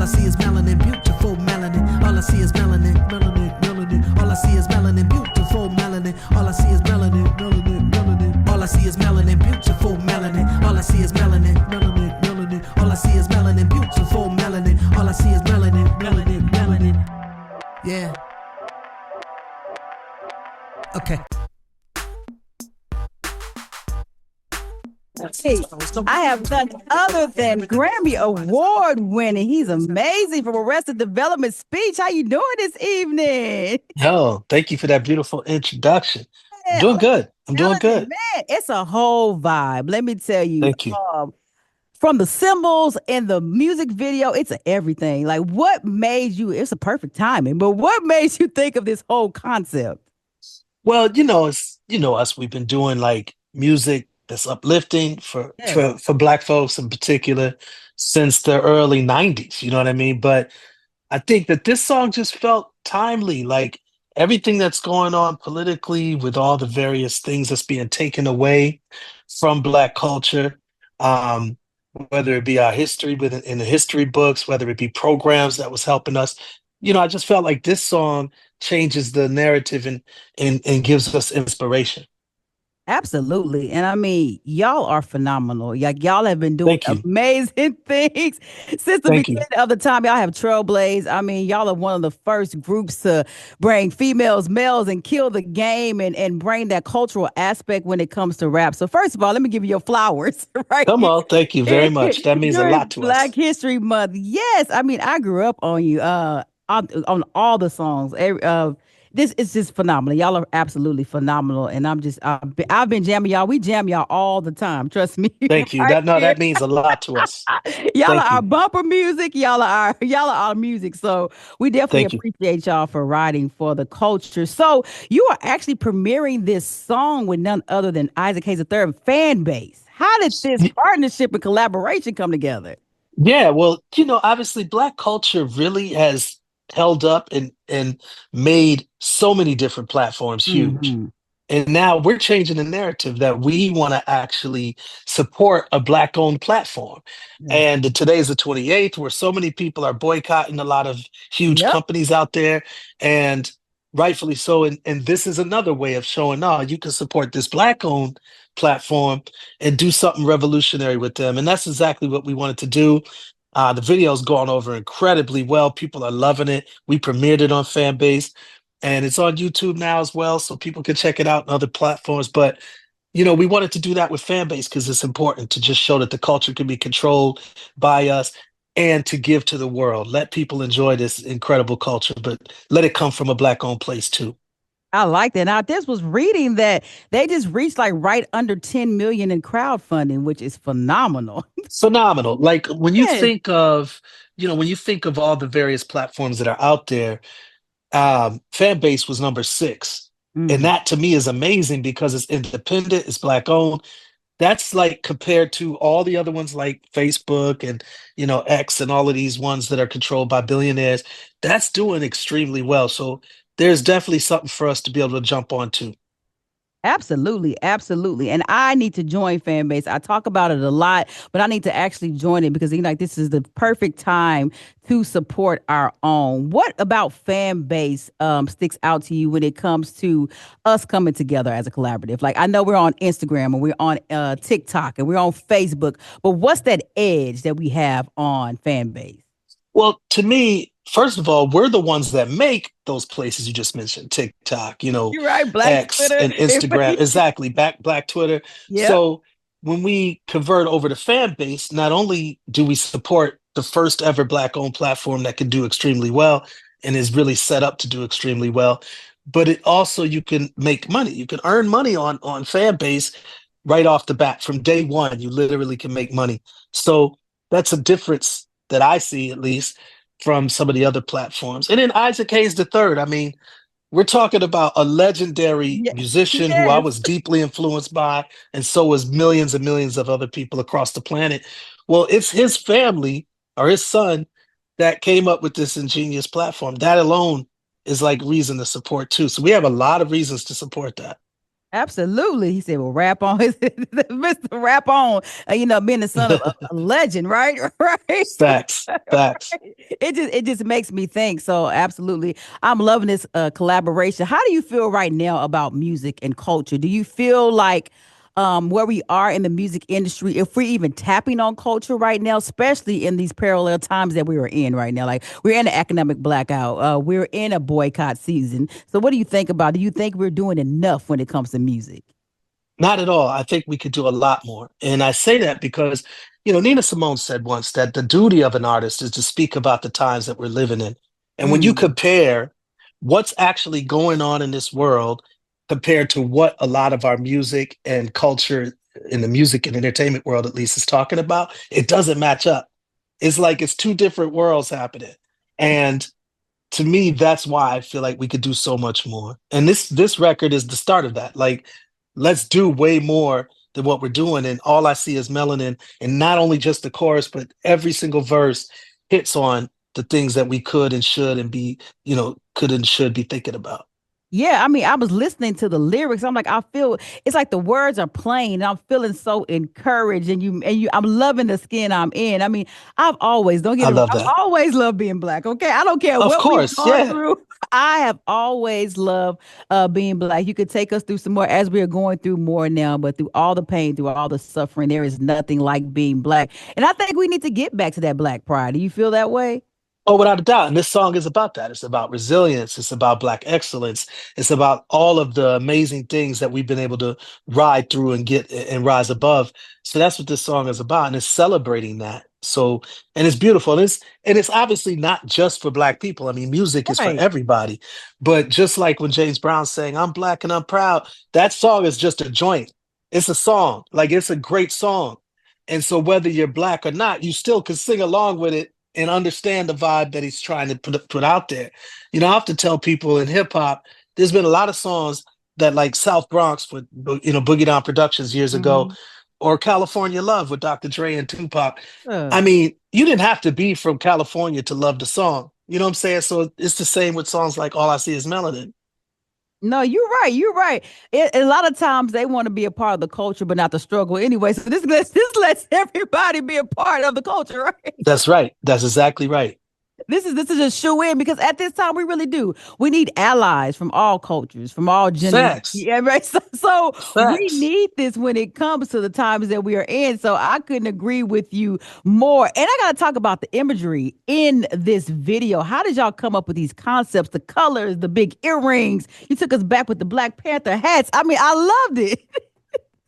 I see is melanin, beautiful melanin. All I see is melanin, melanin, melanin. All I see is melanin, beautiful melanin. All I see is melanin, melanin, melanin. All I see is melanin, beautiful melanin. All I see is melanin, melanin, melanin. All I see is melanin, beautiful melanin. All I see is melanin, melanin, melanin. Yeah. Okay. Hey, I have none other than Grammy Award-winning. He's amazing from Arrested Development speech. How you doing this evening? Oh, thank you for that beautiful introduction. I'm Man, doing good. I'm doing telling you, good. man, it's a whole vibe. Let me tell you, Thank you. from the symbols and the music video, it's everything. Like, what made you? It's a perfect timing, but what made you think of this whole concept? Well, it's us. We've been doing like music that's uplifting for Yes, for Black folks in particular since the early '90s. You know what I mean? But I think that this song just felt timely. Like everything that's going on politically with all the various things that's being taken away from Black culture. Um, whether it be our history in the history books, whether it be programs that was helping us. I just felt like this song changes the narrative and gives us inspiration. absolutely. And I mean, y'all are phenomenal. Like, y'all have been doing Thank you. amazing things since the Thank you. beginning of the time. Y'all have trailblazed. I mean, y'all are one of the first groups to bring females, males, and kill the game and bring that cultural aspect when it comes to rap. So first of all, let me give you your flowers, right? Come on. Thank you very much. That means a lot During to Black us. History Month. Yes. I mean, I grew up on you, on all the songs. This is just phenomenal. Y'all are absolutely phenomenal. And I've been jamming y'all. We jam y'all all the time. Trust me. Thank you. Right That no, here. that means a lot to us. Y'all are Thank our you. bumper music. Y'all are our music. So we definitely Thank you. appreciate y'all for writing for the culture. So you are actually premiering this song with none other than Isaac Hayes III, Fan Base. How did this partnership and collaboration come together? Yeah, well, obviously Black culture really has held up and made so many different platforms huge. Hmm. And now we're changing the narrative that we want to actually support a Black-owned platform. Yes. And today's the 28th, where so many people are boycotting a lot of huge Yep. companies out there, and rightfully so. And this is another way of showing, no, you can support this Black-owned platform and do something revolutionary with them. And that's exactly what we wanted to do. The video's gone over incredibly well. People are loving it. We premiered it on Fanbase, and it's on YouTube now as well, so people can check it out on other platforms. But we wanted to do that with Fanbase because it's important to just show that the culture can be controlled by us and to give to the world. Let people enjoy this incredible culture, but let it come from a Black-owned place too. I like that. Now, this was reading that they just reached like right under 10 million in crowdfunding, which is phenomenal. Phenomenal. Like Yes. when you think of all the various platforms that are out there, Fanbase was number 6. And Mhm. that to me is amazing because it's independent, it's Black owned. That's like compared to all the other ones like Facebook and X and all of these ones that are controlled by billionaires. That's doing extremely well. So there's definitely something for us to be able to jump onto. Absolutely, absolutely. And I need to join fan base. I talk about it a lot, but I need to actually join it because like this is the perfect time to support our own. What about fan base sticks out to you when it comes to us coming together as a collaborative? Like I know we're on Instagram and we're on TikTok and we're on Facebook, but what's that edge that we have on fan base? Well, to me, first of all, we're the ones that make those places you just mentioned, TikTok, You're right, Black X Twitter. and Instagram. Exactly, Black Twitter. Yep. So when we convert over to fan base, not only do we support the first ever Black-owned platform that can do extremely well and is really set up to do extremely well, but it also you can make money. You can earn money on fan base right off the bat. From day one, you literally can make money. So that's a difference that I see, at least, from some of the other platforms. And then Isaac Hayes the third. I mean, we're talking about a legendary Yeah. musician who I Yes. was deeply influenced by, and so was millions and millions of other people across the planet. Well, it's his family or his son that came up with this ingenious platform. That alone is like reason to support too. So we have a lot of reasons to support that. Absolutely. He said, well, rap on his Mr. Rap on, being the son of a legend, right? Right. Facts, facts. It just makes me think. So absolutely. I'm loving this collaboration. How do you feel right now about music and culture? Do you feel like where we are in the music industry, if we're even tapping on culture right now, especially in these parallel times that we are in right now, like we're in an economic blackout, we're in a boycott season. So, what do you think about? Do you think we're doing enough when it comes to music? Not at all. I think we could do a lot more. And I say that because, Nina Simone said once that the duty of an artist is to speak about the times that we're living in. And when you Mm. compare what's actually going on in this world compared to what a lot of our music and culture in the music and entertainment world, at least, is talking about, it doesn't match up. It's like it's two different worlds happening. And to me, that's why I feel like we could do so much more. And this record is the start of that. Like, let's do way more than what we're doing. And all I see is melanin. And not only just the chorus, but every single verse hits on the things that we could and should and be, could and should be thinking about. Yeah, I mean, I was listening to the lyrics. I'm like, I feel it's like the words are plain, and I'm feeling so encouraged. I'm loving the skin I'm in. I mean, don't get I it wrong, love I've that. always loved being black. Okay, I don't care Of what we've course. gone Yeah. through. I have always loved being black. You could take us through some more as we are going through more now, but through all the pain, through all the suffering, there is nothing like being black. And I think we need to get back to that black pride. Do you feel that way? Oh, without a doubt. And this song is about that. It's about resilience. It's about Black excellence. It's about all of the amazing things that we've been able to ride through and get and rise above. So that's what this song is about. And it's celebrating that. So, and it's beautiful. And it's obviously not just for Black people. I mean, music is for Right. everybody. But just like when James Brown's saying, I'm Black and I'm proud, that song is just a joint. It's a song. Like, it's a great song. And so whether you're Black or not, you still can sing along with it and understand the vibe that he's trying to put out there. I have to tell people in hip hop, there's been a lot of songs that like South Bronx with Boogie Down Productions years ago, Mm-hmm. or California Love with Dr. Dre and Tupac. Uh, I mean, you didn't have to be from California to love the song. You know what I'm saying? So it's the same with songs like All I See Is Melanin. No, you're right. You're right. A lot of times they want to be a part of the culture, but not the struggle anyway. So this lets everybody be a part of the culture, right? That's right. That's exactly right. This is a shoe in because at this time we really do. We need allies from all cultures, from all genders. Facts. Yeah, right. So we Facts. need this when it comes to the times that we are in. So I couldn't agree with you more. And I got to talk about the imagery in this video. How did y'all come up with these concepts, the colors, the big earrings? You took us back with the Black Panther hats. I mean, I loved it.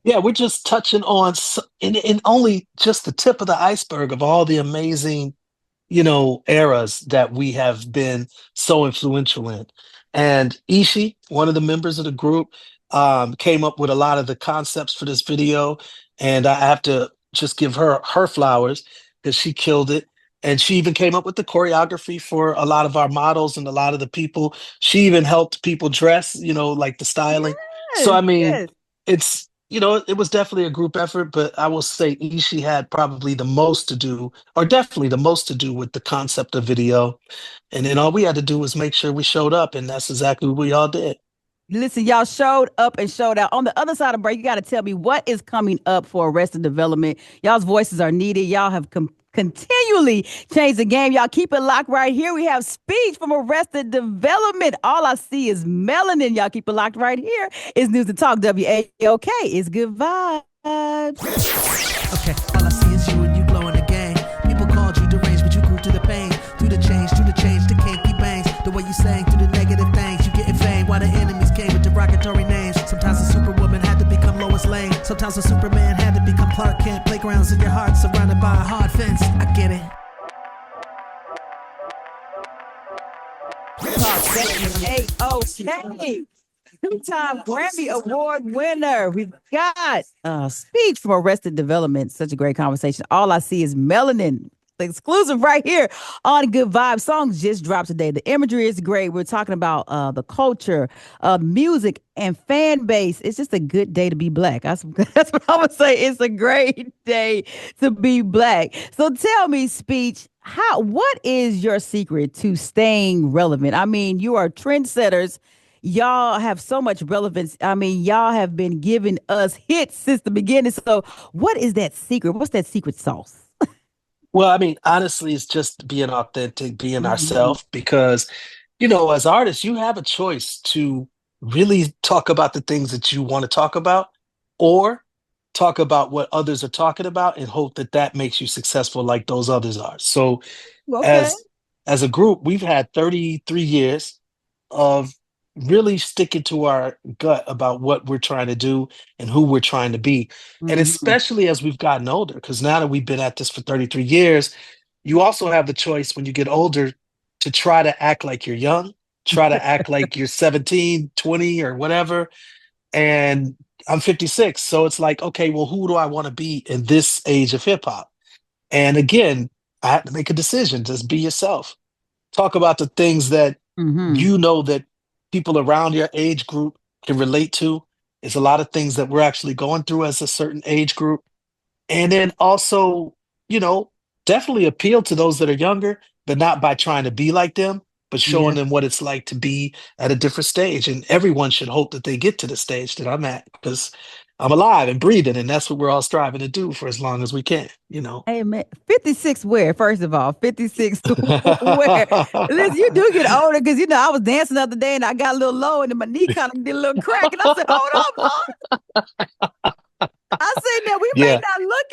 Yeah, we're just touching on in only just the tip of the iceberg of all the amazing eras that we have been so influential in. And Ishi, one of the members of the group, came up with a lot of the concepts for this video. And I have to just give her flowers because she killed it. And she even came up with the choreography for a lot of our models and a lot of the people. She even helped people dress, like the styling. So, Yes, I mean, yes. it was definitely a group effort, but I will say Ishi had probably the most to do, or definitely the most to do with the concept of video. And then all we had to do was make sure we showed up, and that's exactly what we all did. Listen, y'all showed up and showed out. On the other side of break, you got to tell me what is coming up for Arrested Development. Y'all's voices are needed. Y'all have continually changed the game. Y'all keep it locked right here. We have speech from Arrested Development. All I see is melanin. Y'all keep it locked right here. It's News and Talk WAOK. It's good vibes. Okay, all I see is you and you glowing the game. People called you deranged, but you grew through the pain. Through the change, the kinky bangs. The way you sang through the negative things. You getting fame while the enemies came with derogatory names. Sometimes a superwoman had to become Lois Lane. Sometimes a Superman had to become Clark Kent. Playgrounds in your heart surrounded by a hard fence. I get it. Okay. Two-time Grammy Award winner. We've got speech from Arrested Development. Such a great conversation. All I see is melanin. The exclusive right here on Good Vibes. Songs just dropped today. The imagery is great. We're talking about the culture, music, and fan base. It's just a good day to be black. That's what I would say. It's a great day to be black. So tell me, speech, what is your secret to staying relevant? I mean, you are trendsetters. y'all have so much relevance. I mean, y'all have been giving us hits since the beginning. So, what is that secret? What's that secret sauce? Well, I mean, honestly, it's just being authentic, being Mhm. ourselves, because, you know, as artists, you have a choice to really talk about the things that you want to talk about, or talk about what others are talking about and hope that that makes you successful like those others are. So Okay. as as a group, we've had 33 years of really sticking to our gut about what we're trying to do and who we're trying to be. And Hmm. especially as we've gotten older, because now that we've been at this for 33 years, you also have the choice when you get older to try to act like you're young, try to act like you're 17, 20, or whatever. And I'm 56. So it's like, okay, well, who do I want to be in this age of hip hop? And again, I had to make a decision. Just be yourself. Talk about the things that Hmm. you know that people around your age group can relate to. It's a lot of things that we're actually going through as a certain age group. And then also, you know, definitely appeal to those that are younger, but not by trying to be like them, but showing Yeah. them what it's like to be at a different stage. And everyone should hope that they get to the stage that I'm at, because I'm alive and breathing, and that's what we're all striving to do for as long as we can, you know. Hey man, 56 where? First of all, 56 where? Listen, you do get older because I was dancing the other day and I got a little low and then my knee kind of did a little crack. And I said, hold up, Lord. I said, now we may Yeah, not look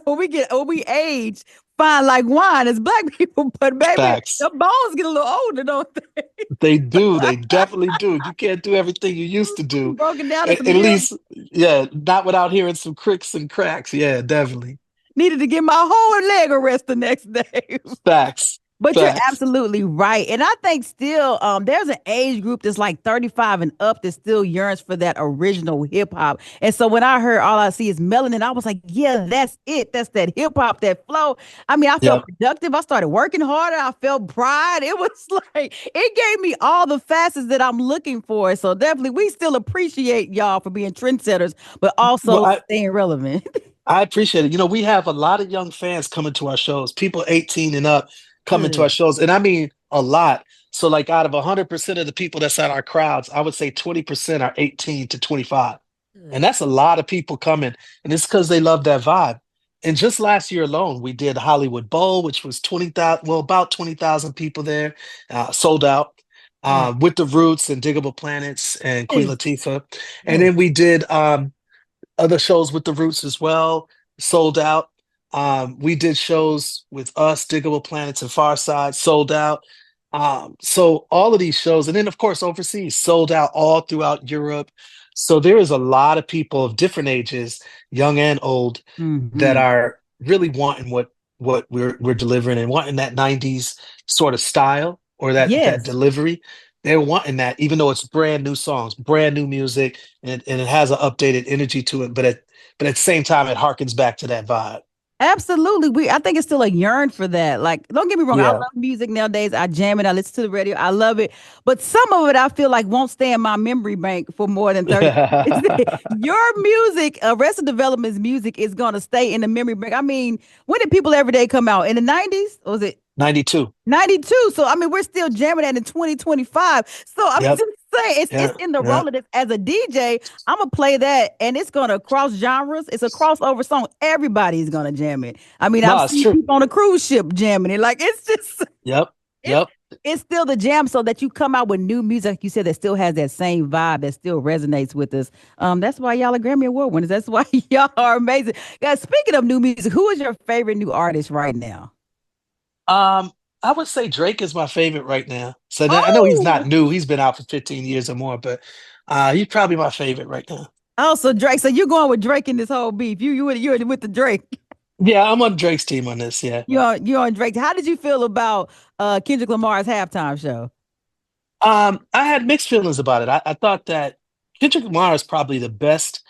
it. When we age, fine like wine as black people, but baby, facts. the bones get a little older, don't they? They do. They definitely do. You can't do everything you used to do. Broken down to some At hill. least, yeah, not without hearing some cricks and cracks. Yeah, definitely. Needed to get my whole leg a rest the next day. Facts. But you're Facts. absolutely right. And I think still there's an age group that's like 35 and up that still yearns for that original hip hop. And so when I heard all I see is melanin, I was like, yeah, that's it. That's that hip hop, that flow. I mean, I felt Yep. productive. I started working harder. I felt pride. It was like it gave me all the facets that I'm looking for. So definitely we still appreciate y'all for being trendsetters, but Well, also staying relevant. I appreciate it. You know, we have a lot of young fans coming to our shows, people 18 and up coming to our Good. shows. And I mean a lot. So like out of 100% of the people that's at our crowds, I would say 20% are 18 to 25. And Good. that's a lot of people coming. And it's because they love that vibe. And just last year alone, we did Hollywood Bowl, which was 20,000, well, about 20,000 people there, sold out, Wow. with the Roots and Diggable Planets and Queen Yes. Latifah. And Yes. then we did other shows with the Roots as well, sold out. We did shows with us, Diggable Planets and Farside, sold out. So all of these shows, and then of course overseas, sold out all throughout Europe. So there is a lot of people of different ages, young and old, that Hmm. are really wanting what we're delivering and wanting that 90s sort of style or that Yes. delivery. They're wanting that, even though it's brand new songs, brand new music, and it has an updated energy to it, but at the same time, it harkens back to that vibe. Absolutely. I think it's still a yearn for that. Like, don't get me wrong, I love Yeah. music nowadays. I jam it, I listen to the radio, I love it. But some of it I feel like won't stay in my memory bank for more than 30 years. Your music, Arrested Development's music is gonna stay in the memory bank. I mean, when did People Every Day come out? In the 90s? Or was it 92. 92? So I mean, we're still jamming that in 2025. So I'm Yep. just saying it's Yeah. in the Yeah. Rolodex. As a DJ, I'm gonna play that and it's gonna cross genres. It's a crossover song. Everybody's gonna jam it. I mean, I've No, it's seen true. people on a cruise ship jamming it. Like it's just Yep. it's Yep. it's still the jam, so that you come out with new music, like you said, that still has that same vibe, that still resonates with us. That's why y'all are Grammy Award winners. That's why y'all are amazing. Guys, speaking of new music, who is your favorite new artist right now? Um, I would say Drake is my favorite right now. So I know he's not Oh, new. He's been out for 15 years or more, but he's probably my favorite right now. oh, so Drake. So you're going with Drake in this whole beef. You're with the Drake. Yeah, I'm on Drake's team on this. Yeah. You're on Drake. How did you feel about Kendrick Lamar's halftime show? I had mixed feelings about it. I thought that Kendrick Lamar is probably the best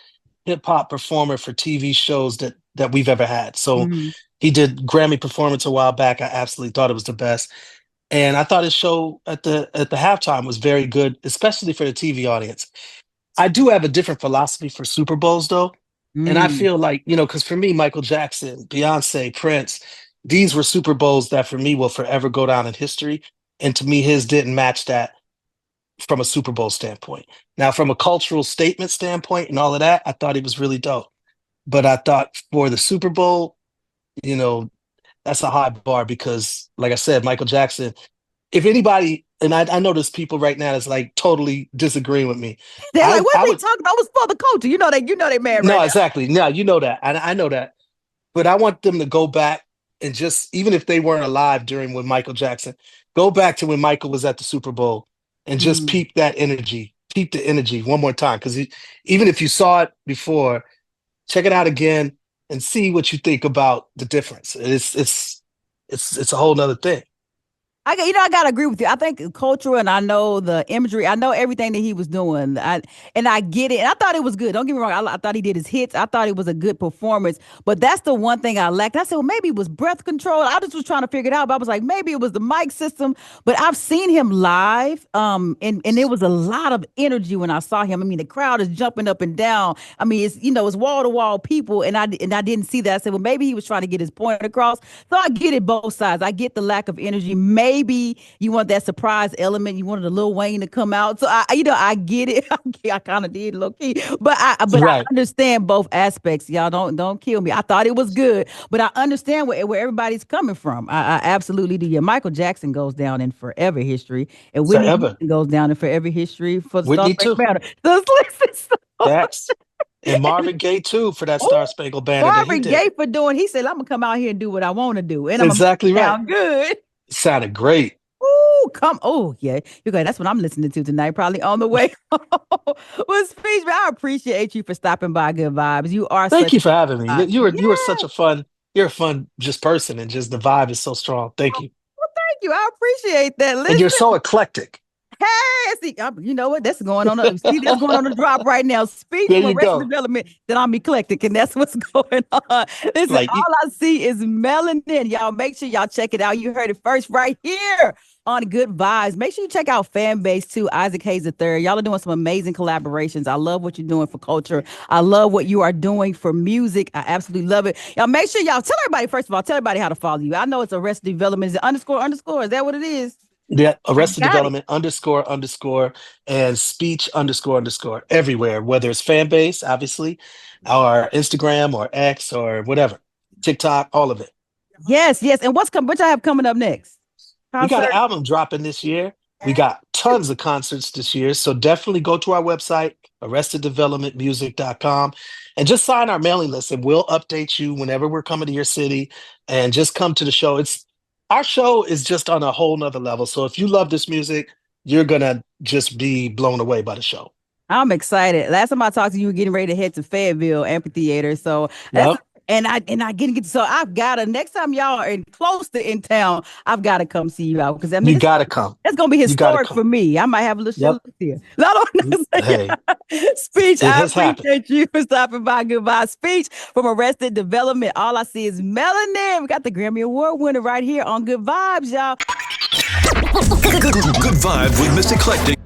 hip hop performer for TV shows that we've ever had. So Mhm. he did Grammy performance a while back. I absolutely thought it was the best. And I thought his show at the halftime was very good, especially for the TV audience. I do have a different philosophy for Super Bowls though. And I Mm. feel like, you know, because for me, Michael Jackson, Beyonce, Prince, these were Super Bowls that for me will forever go down in history. And to me, his didn't match that from a Super Bowl standpoint. Now, from a cultural statement standpoint and all of that, I thought he was really dope. But I thought for the Super Bowl, you know, that's a high bar because, like I said, Michael Jackson, if anybody, and I know there's people right now that's like totally disagreeing with me. They're I like, what I are they would talking about? It was for the culture. You know they mad no, right now. exactly. No, you know that. I know that. But I want them to go back and just, even if they weren't alive during when Michael Jackson, go back to when Michael was at the Super Bowl and just Mm. peep that energy, peep the energy one more time. Because even if you saw it before, check it out again and see what you think about the difference. It's a whole nother thing. I gotta agree with you. I think cultural, and I know the imagery. I know everything that he was doing. I get it. And I thought it was good. Don't get me wrong. I thought he did his hits. I thought it was a good performance. But that's the one thing I lacked. I said, well, maybe it was breath control. I just was trying to figure it out. But I was like, maybe it was the mic system. But I've seen him live. And there was a lot of energy when I saw him. I mean, the crowd is jumping up and down. I mean, it's wall to wall people. And I didn't see that. I said, well, maybe he was trying to get his point across. So I get it both sides. I get the lack of energy. Maybe you want that surprise element. You wanted a Lil Wayne to come out. So I get it. I kind of did low key, but I Right. understand both aspects. Y'all don't kill me. I thought it was good, but I understand where everybody's coming from. I absolutely do. Yeah, Michael Jackson goes down in forever history, and Whitney Forever. Houston goes down in forever history for the Star Whitney Spangled too. Banner. So listen, That's and Marvin Gaye too for that Star Spangled Banner that he Marvin did. Gaye for doing. He said, "I'm gonna come out here and do what I want to do, and I'm gonna Exactly make it right. sound good." Sounded great. Ooh, come. Oh, yeah. You guys, that's what I'm listening to tonight, probably on the way. Well, Speech, man, I appreciate you for stopping by Good Vibes. You are Thank such you for having me. a You were such a fun, you're a fun just person, and just the vibe is so strong. Thank you. thank you. I appreciate that. And you're Listen, so eclectic. hey, see, you know what? That's going on. See, that's going on the drop right now. Speech There from you Arrested go. Development that I'm eclectic, and that's what's going on. Listen, Like all I see is melanin. Y'all make sure y'all check it out. You heard it first right here on Good Vibes. Make sure you check out fan base too, Isaac Hayes III. Y'all are doing some amazing collaborations. I love what you're doing for culture. I love what you are doing for music. I absolutely love it. Y'all make sure y'all tell everybody, first of all, tell everybody how to follow you. I know it's Arrested Development. Is it underscore underscore? Is that what it is? yeah, I Arrested got it. Development __ and speech __ everywhere, whether it's fan base, obviously, or Instagram or X or whatever, TikTok, all of it. Yes, yes. And what I have coming up next? We got an Concert. album dropping this year. We got tons of concerts this year. So definitely go to our website, arresteddevelopmentmusic.com, and just sign our mailing list and we'll update you whenever we're coming to your city and just come to the show. Our show is just on a whole nother level. So if you love this music, you're gonna just be blown away by the show. I'm excited. Last time I talked to you, you were getting ready to head to Fayetteville Amphitheater. So that's Yep. and I get so I've gotta next time y'all are close to in town, I've gotta come see you out because I mean You gotta come. that's gonna be You gotta historic come. for me. I might have a little Yep. shit here. No, Hey, Speech. it I has happened. appreciate you for stopping by. Goodbye. Speech from Arrested Development. All I see is melanin. We got the Grammy Award winner right here on Good Vibes, y'all. Good vibe with Miss Eclectic.